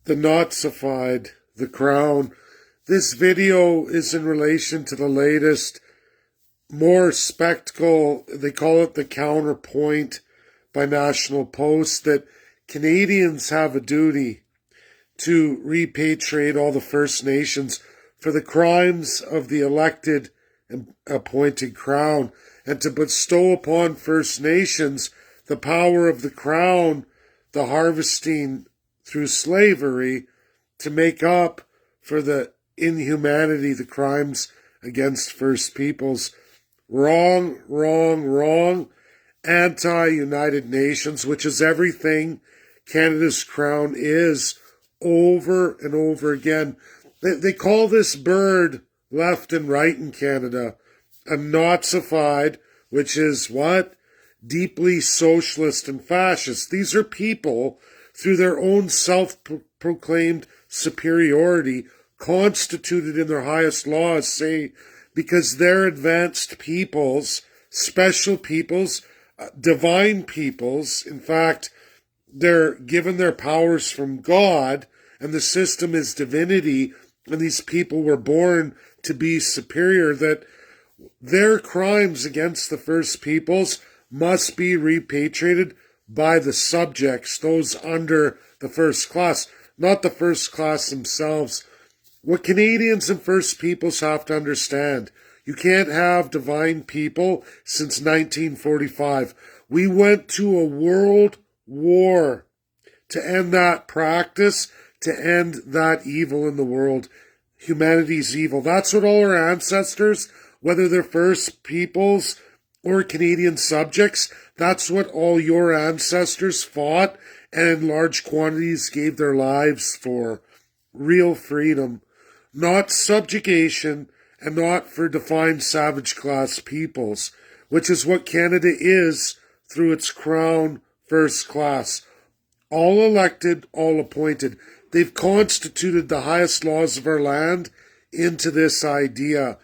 The Nazified, the Crown. This video is in relation to the latest, more spectacle, they call it the Counterpoint by National Post, that Canadians have a duty to repatriate all the First Nations for the crimes of the elected and appointed Crown, and to bestow upon First Nations the power of the Crown, the harvesting through slavery, to make up for the inhumanity, the crimes against First Peoples. Wrong, wrong, wrong. Anti-United Nations, which is everything Canada's Crown is, over and over again. They call this bird left and right in Canada a Nazified, which is what? Deeply socialist and fascist. These are people, through their own self-proclaimed superiority, constituted in their highest laws, say, because they're advanced peoples, special peoples, divine peoples. In fact, they're given their powers from God, and the system is divinity, and these people were born to be superior, that their crimes against the First Peoples must be repatriated by the subjects, those under the first class, not the first class themselves. What Canadians and First Peoples have to understand, you can't have divine people since 1945. We went to a world war to end that practice, to end that evil in the world, humanity's evil. That's what all our ancestors, whether they're First Peoples or Canadian subjects, that's what all your ancestors fought and in large quantities gave their lives for. Real freedom. Not subjugation, and not for defined savage class peoples, which is what Canada is through its Crown First Class. All elected, all appointed. They've constituted the highest laws of our land into this idea.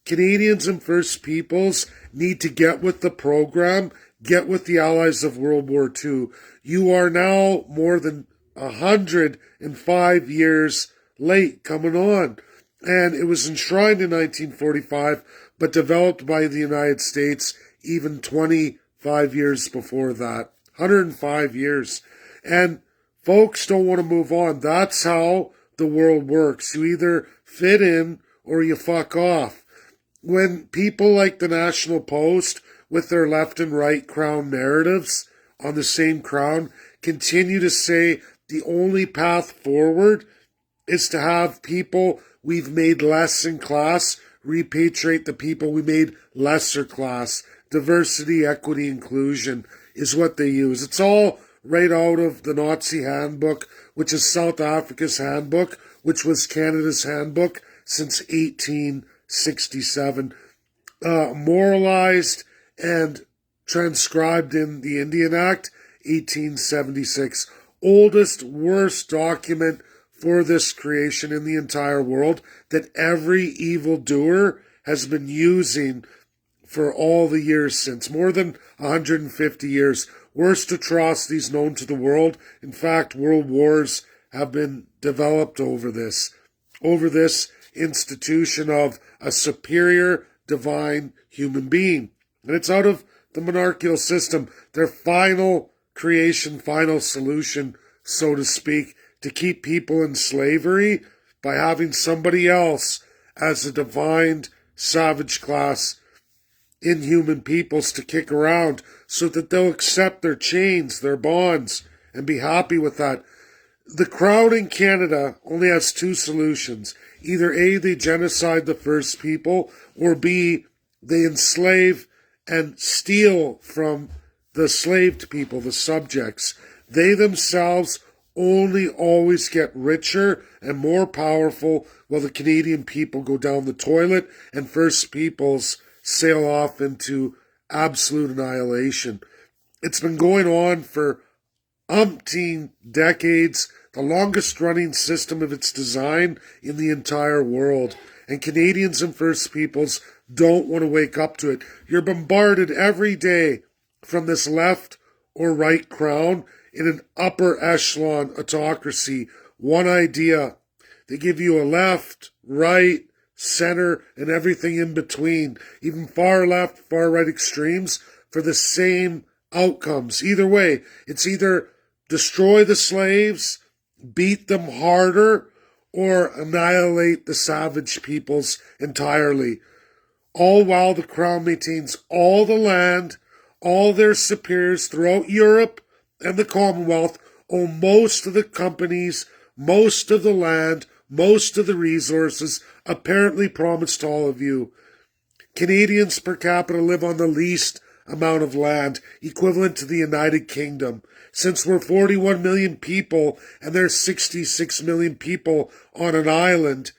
Canadians and First Peoples need to get with the program, get with the allies of World War II. You are now more than 105 years late coming on. And it was enshrined in 1945, but developed by the United States even 25 years before that. 105 years. And folks don't want to move on. That's how the world works. You either fit in or you fuck off. When people like the National Post, with their left and right Crown narratives on the same Crown, continue to say the only path forward is to have people we've made less in class repatriate the people we made lesser class. Diversity, equity, inclusion is what they use. It's all right out of the Nazi handbook, which is South Africa's handbook, which was Canada's handbook since 1867. Moralized and transcribed in the Indian Act, 1876. Oldest, worst document for this creation in the entire world that every evildoer has been using for all the years since, more than 150 years. Worst atrocities known to the world. In fact, world wars have been developed over this institution of a superior divine human being. And it's out of the monarchical system, their final creation, final solution, so to speak, to keep people in slavery by having somebody else as a divine savage class, inhuman peoples to kick around so that they'll accept their chains, their bonds, and be happy with that. The Crown in Canada only has two solutions. Either A, they genocide the First People, or B, they enslave and steal from the slaved people, the subjects. They themselves only always get richer and more powerful while the Canadian people go down the toilet and First Peoples sail off into absolute annihilation. It's been going on for umpteen decades, the longest running system of its design in the entire world. And Canadians and First Peoples don't want to wake up to it. You're bombarded every day from this left or right Crown in an upper echelon autocracy. One idea. They give you a left, right, center, and everything in between, even far left, far right extremes for the same outcomes. Either way, it's either destroy the slaves, beat them harder, or annihilate the savage peoples entirely. All while the crown maintains all the land, all their superiors throughout Europe and the Commonwealth own most of the companies, most of the land, most of the resources apparently promised to all of you. Canadians per capita live on the least amount of land, equivalent to the United Kingdom. Since we're 41 million people and there's 66 million people on an island,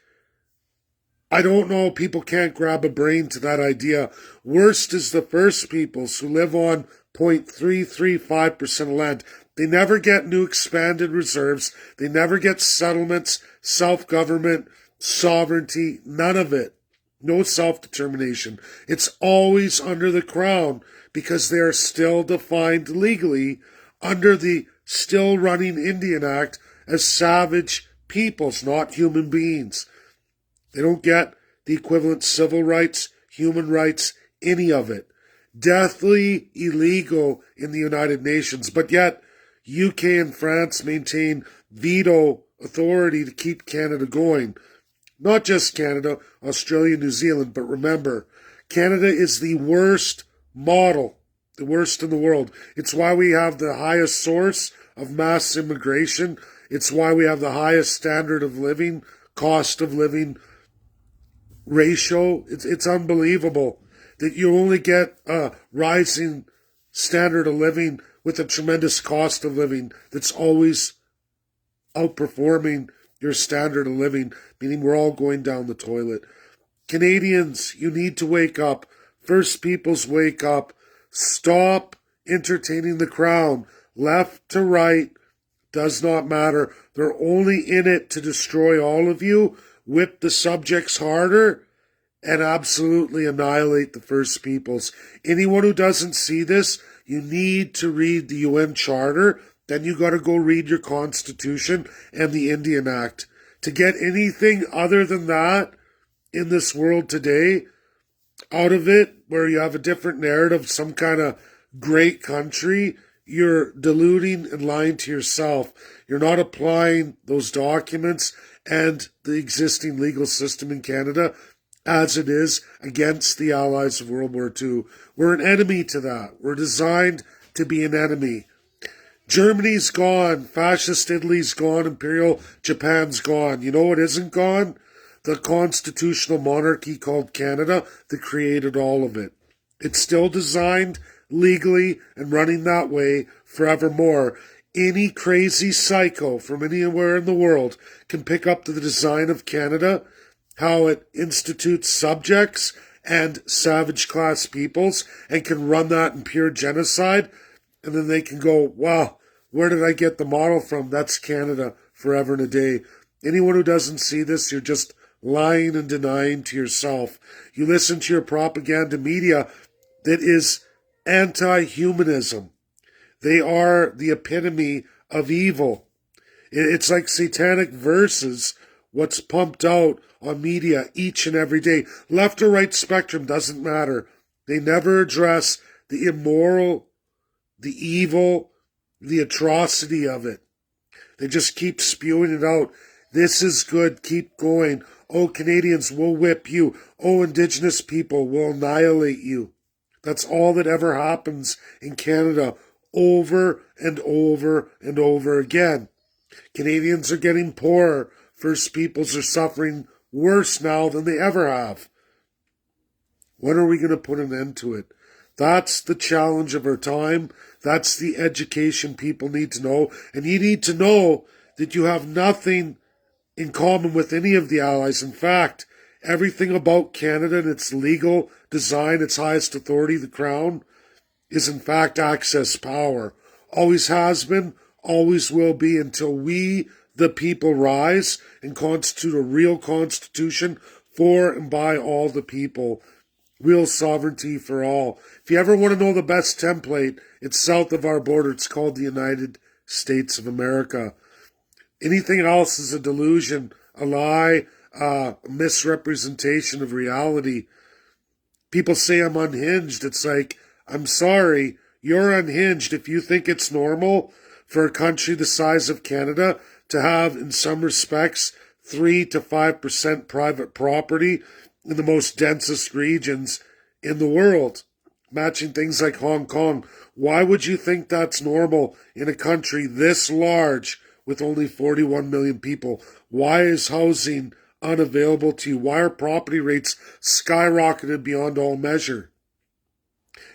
I don't know, people can't grab a brain to that idea. Worst is the First Peoples who live on 0.335% of land. They never get new expanded reserves. They never get settlements, self-government, sovereignty, none of it. No self-determination. It's always under the crown because they are still defined legally under the still running Indian Act as savage peoples, not human beings. They don't get the equivalent civil rights, human rights, any of it. Deathly illegal in the United Nations, but yet UK and France maintain veto authority to keep Canada going. Not just Canada, Australia, New Zealand, but remember, Canada is the worst model, the worst in the world. It's why we have the highest source of mass immigration. It's why we have the highest standard of living, cost of living ratio. It's unbelievable that you only get a rising standard of living with a tremendous cost of living that's always outperforming your standard of living, meaning we're all going down the toilet. Canadians, you need to wake up. First Peoples, wake up. Stop entertaining the crown. Left to right does not matter. They're only in it to destroy all of you, whip the subjects harder, and absolutely annihilate the First Peoples. Anyone who doesn't see this, you need to read the UN Charter. Then you got to go read your Constitution and the Indian Act. To get anything other than that in this world today, out of it, where you have a different narrative, some kind of great country, you're deluding and lying to yourself. You're not applying those documents and the existing legal system in Canada as it is against the allies of World War II. We're an enemy to that. We're designed to be an enemy. Germany's gone, fascist Italy's gone, Imperial Japan's gone. You know what isn't gone? The constitutional monarchy called Canada that created all of it. It's still designed legally and running that way forevermore. Any crazy psycho from anywhere in the world can pick up the design of Canada, how it institutes subjects and savage class peoples, and can run that in pure genocide, and then they can go, wow, where did I get the model from? That's Canada forever and a day. Anyone who doesn't see this, you're just lying and denying to yourself. You listen to your propaganda media that is anti-humanism. They are the epitome of evil. It's like satanic verses, what's pumped out on media each and every day. Left or right spectrum doesn't matter. They never address the immoral, the evil, the atrocity of it. They just keep spewing it out. This is good, keep going. Oh, Canadians, we'll whip you. Oh, Indigenous people, we'll annihilate you. That's all that ever happens in Canada over and over and over again. Canadians are getting poorer. First Peoples are suffering worse now than they ever have. When are we going to put an end to it? That's the challenge of our time. That's the education people need to know. And you need to know that you have nothing in common with any of the allies. In fact, everything about Canada and its legal design, its highest authority, the Crown, is in fact access power. Always has been, always will be until we, the people, rise and constitute a real constitution for and by all the people. Real sovereignty for all. If you ever want to know the best template, it's south of our border. It's called the United States of America. Anything else is a delusion, a lie, a misrepresentation of reality. People say I'm unhinged. It's like, I'm sorry, you're unhinged if you think it's normal for a country the size of Canada to have, in some respects, 3 to 5% private property in the most densest regions in the world, matching things like Hong Kong. Why would you think that's normal in a country this large with only 41 million people? Why is housing unavailable to you? Why are property rates skyrocketed beyond all measure?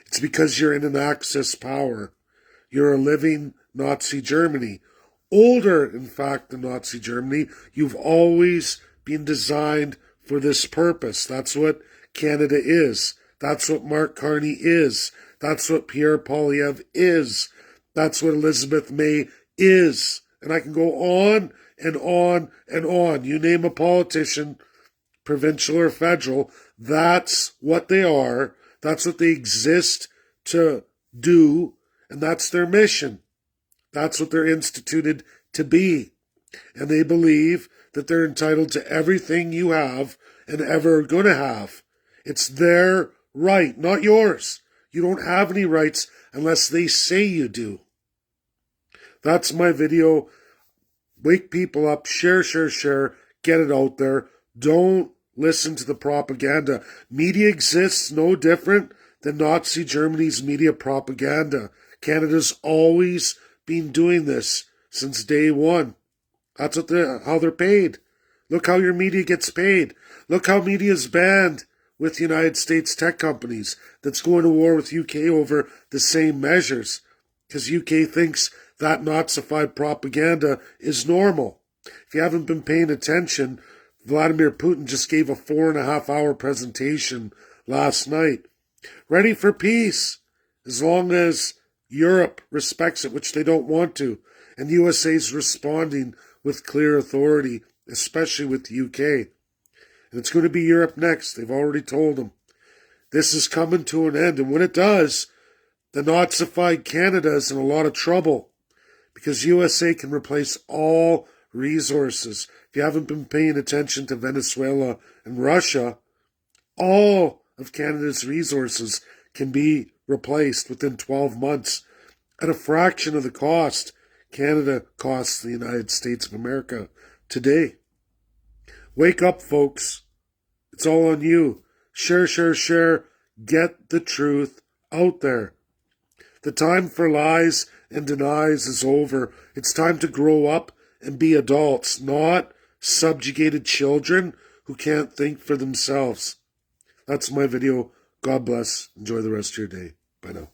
It's because you're in an Axis power. You're a living Nazi Germany. Older, in fact, than Nazi Germany. You've always been designed for this purpose. That's what Canada is. That's what Mark Carney is. That's what Pierre Poilievre is. That's what Elizabeth May is. And I can go on and on and on. You name a politician, provincial or federal, that's what they are. That's what they exist to do. And that's their mission. That's what they're instituted to be. And they believe that they're entitled to everything you have and ever going to have. It's their right, not yours. You don't have any rights unless they say you do. That's my video. Wake people up. Share. Get it out there. Don't listen to the propaganda. Media exists no different than Nazi Germany's media propaganda. Canada's always been doing this since day one. That's what how they're paid. Look how your media gets paid. Look how media is banned with United States tech companies that's going to war with UK over the same measures. Because UK thinks that Nazified propaganda is normal. If you haven't been paying attention, Vladimir Putin just gave a 4.5-hour presentation last night. Ready for peace, as long as Europe respects it, which they don't want to. And USA's responding with clear authority, especially with the UK. And it's going to be Europe next. They've already told them. This is coming to an end. And when it does, the Nazified Canada is in a lot of trouble because USA can replace all resources. If you haven't been paying attention to Venezuela and Russia, all of Canada's resources can be replaced within 12 months at a fraction of the cost Canada costs the United States of America today. Wake up, folks. It's all on you. Share. Get the truth out there. The time for lies and denies is over. It's time to grow up and be adults, not subjugated children who can't think for themselves. That's my video. God bless. Enjoy the rest of your day. Bye now.